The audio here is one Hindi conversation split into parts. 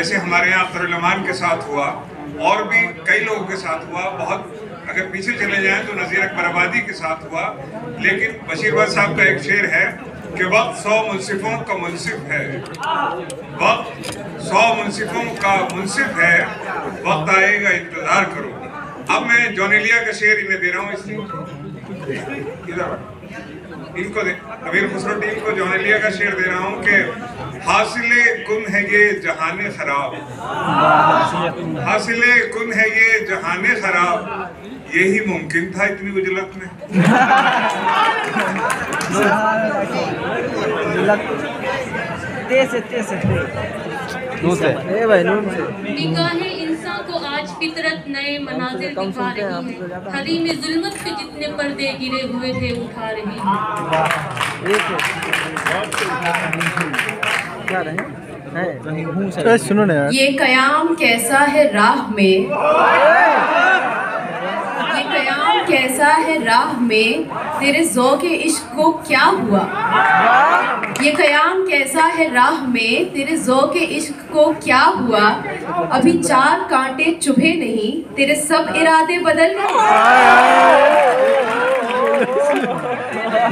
जैसे हमारे यहाँ अख्तरुल के साथ हुआ और भी कई लोगों के साथ हुआ, बहुत अगर पीछे चले जाएं तो नज़ीर अकबर आबादी के साथ हुआ। लेकिन बशीर भाई साहब का एक शेर है कि वक्त 100 मुंसिफों का मुंसिफ है, वक्त 100 मुंसिफों का मुंसिफ है, वक्त आएगा इंतजार करो। अब मैं जॉनेलिया का शेर इन्हें दे रहा हूँ, इसलिए इधर इनको अमीर खुसरो टीम को जॉनेलिया का शेर दे रहा हूँ कि हासिले कुन है ये जहाने खराब, हासिले कुन है ये जहाने खराब, यही मुमकिन था इतनी उजलत में। निगाहे इंसान को आज फितरत नए मनाजिर दिखा रही है, हरीम जुल्मत के जितने पर्दे गिरे हुए थे उठा रही है। सुनो ना यार, ये कयाम कैसा है राह में, ये कयाम कैसा है राह में, तेरे ज़ौक़े इश्क को क्या हुआ, ये कयाम कैसा है राह में, तेरे ज़ौक़े इश्क को क्या हुआ, अभी 4 कांटे चुभे नहीं, तेरे सब इरादे बदल गए।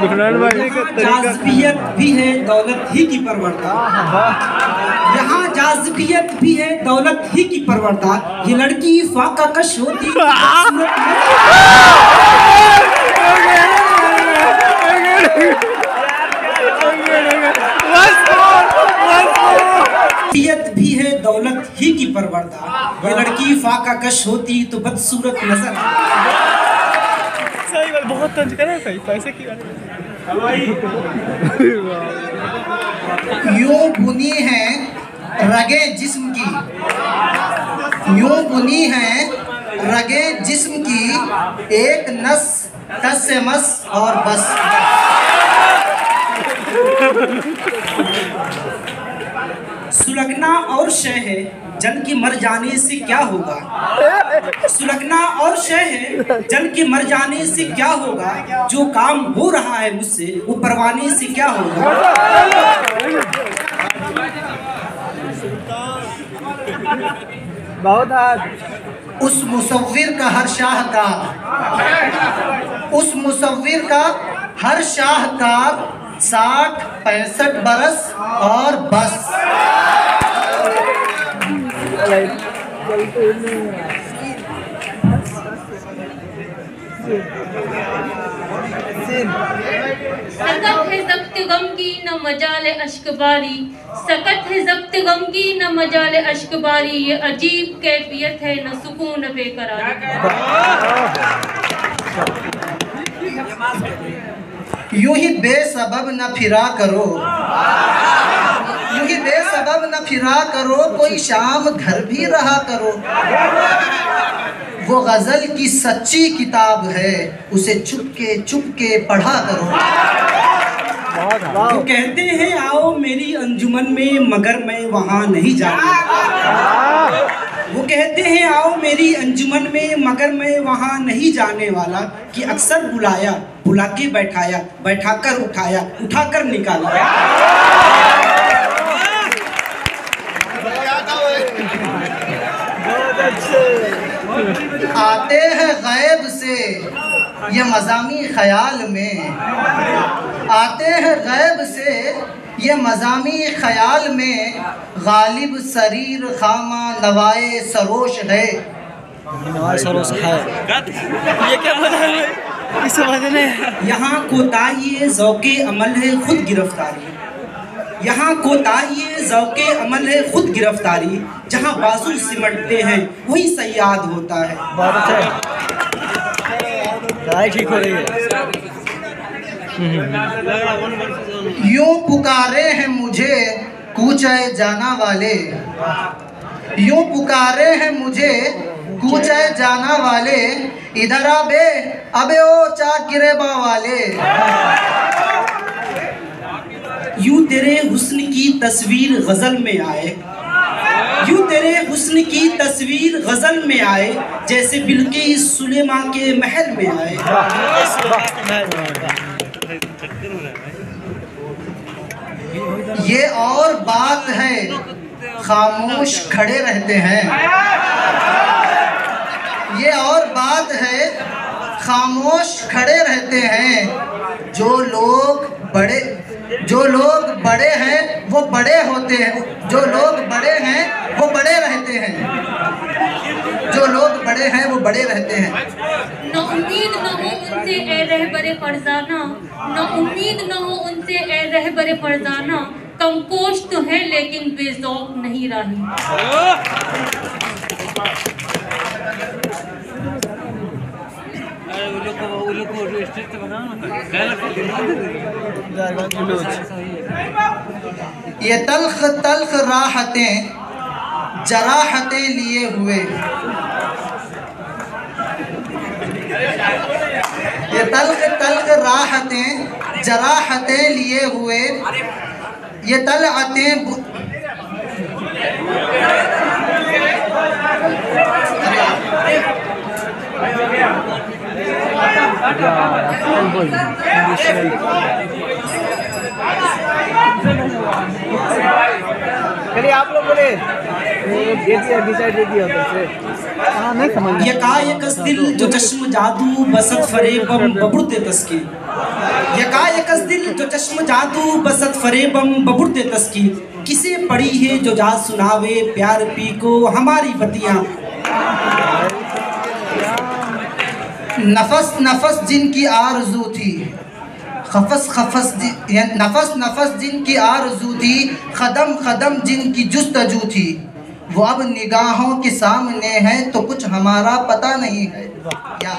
जाज़बियत भी है दौलत ही की परवरदा, यहाँ जाज़बियत भी है दौलत ही की परवरदा, ये लड़की फाका कश होती भी है दौलत ही की परवरदा, ये लड़की फाका कश होती तो बदसूरत नजर। सही बात, बहुत तंज करे भाई, पैसे की यूं बुनी है रगे जिस्म की, यूं बुनी है रगे जिस्म की, एक नस टस से मस और बस। सुलगना और शय है जन की मर जाने से क्या होगा, सुलगना और शय है जन के मर जाने से क्या होगा, जो काम हो रहा है मुझसे वो परवाने से क्या होगा। बहुत उस मुसव्विर का हर शाहकार, उस मुसव्विर का हर शाहकार 60-65 बरस और बस। सकत है ज़ब्त गम की न मजाल अश्कबारी, सकत है ज़ब्त गम की न मजाल अश्कबारी, ये अजीब कैफियत है न सुकून बेकरारी। यूं ही बेसबब न फिरा करो, यूं ही बेसबब न फिरा करो, कोई शाम घर भी रहा करो, वो गज़ल की सच्ची किताब है, उसे चुपके पढ़ा करो। वो कहते हैं आओ मेरी अंजुमन में, मगर मैं वहाँ नहीं जाने, वो कहते हैं आओ मेरी अंजुमन में, मगर मैं वहाँ नहीं जाने वाला, कि अक्सर बुलाया बुला के बैठाया, बैठाकर उठाया उठाकर निकाला। आते हैं गैब से ये मज़ामी ख्याल में, आते हैं गैब से ये मज़ामी ख्याल में, गालिब सरीर खामा नवाए सरोश है। सरोस है, ये क्या पता है, इस समझ नहीं। यहाँ कोताही ज़ौक़े अमल है खुद गिरफ्तारी, यहाँ कोताही ज़ौक़े अमल है खुद गिरफ्तारी, जहाँ बाजू सिमटते हैं वही सयाद होता है। बहुत अच्छा, ठीक हो रही है। यूं पुकारे हैं मुझे कूचे जाना वाले, यूं पुकारे हैं मुझे कूचे जाना वाले, इधर आबे अबे ओ चाकिरेबा वाले। यूं तेरे हुस्न की तस्वीर गज़ल में आए, यूं तेरे हुस्न की तस्वीर गज़ल में आए, जैसे बिल्किस सुलेमा के महल में आए। ये और बात है खामोश खड़े रहते हैं। ये और बात है, खामोश खड़े रहते हैं। जो लोग बड़े हैं वो बड़े होते हैं। जो लोग बड़े हैं वो बड़े रहते हैं। जो लोग बड़े हैं वो बड़े रहते हैं। न उम्मीद न हो उनसे ए रहबरे फरजाना, न उम्मीद न हो उनसे ए रहबरे फरजाना। कंपोस्ट तो है लेकिन बेज़ौक नहीं राही। ये तल्ख तल्ख राहतें जराहतें लिए हुए, ये तल्ख तल्ख राहतें जराहतें लिए हुए, ये तलअतें चलिए आप लोग बोले डिसाइड दे दिया उधर से। हाँ नहीं समझ। यकायकस दिल जो चश्म जादू बसत फरेबम बबुरते तस्कीर। यकायकस दिल जो चश्म जादू बसत फरेबम बबुरते तस्कीर। किसे पड़ी है जो जा सुनावे प्यार पी को हमारी बतियाँ। नफस नफस जिनकी आरज़ू थी, खफस खफस नफस नफस जिनकी आरज़ू थी, ख़दम ख़दम जिनकी जुस्तजू थी। वो अब निगाहों के सामने है तो कुछ हमारा पता नहीं है। क्या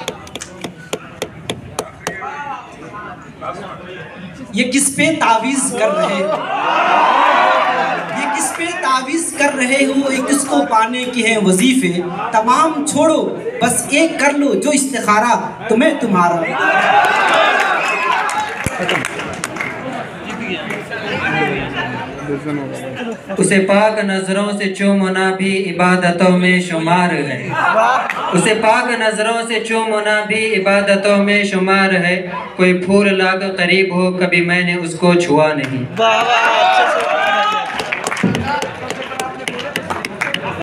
ये किस पे तावीज़ कर रहे हो? ये किस पे तावीज़ कर रहे हो? एक किसको पाने के हैं वजीफे। तमाम छोड़ो बस एक कर लो जो इस्तिखारा तुम्हें तुम्हारा। उसे पाक नजरों से चूमना भी इबादतों में शुमार है। उसे पाक नजरों से चूमना भी इबादतों में शुमार है। कोई फूल लाकर करीब हो कभी मैंने उसको छुआ नहीं।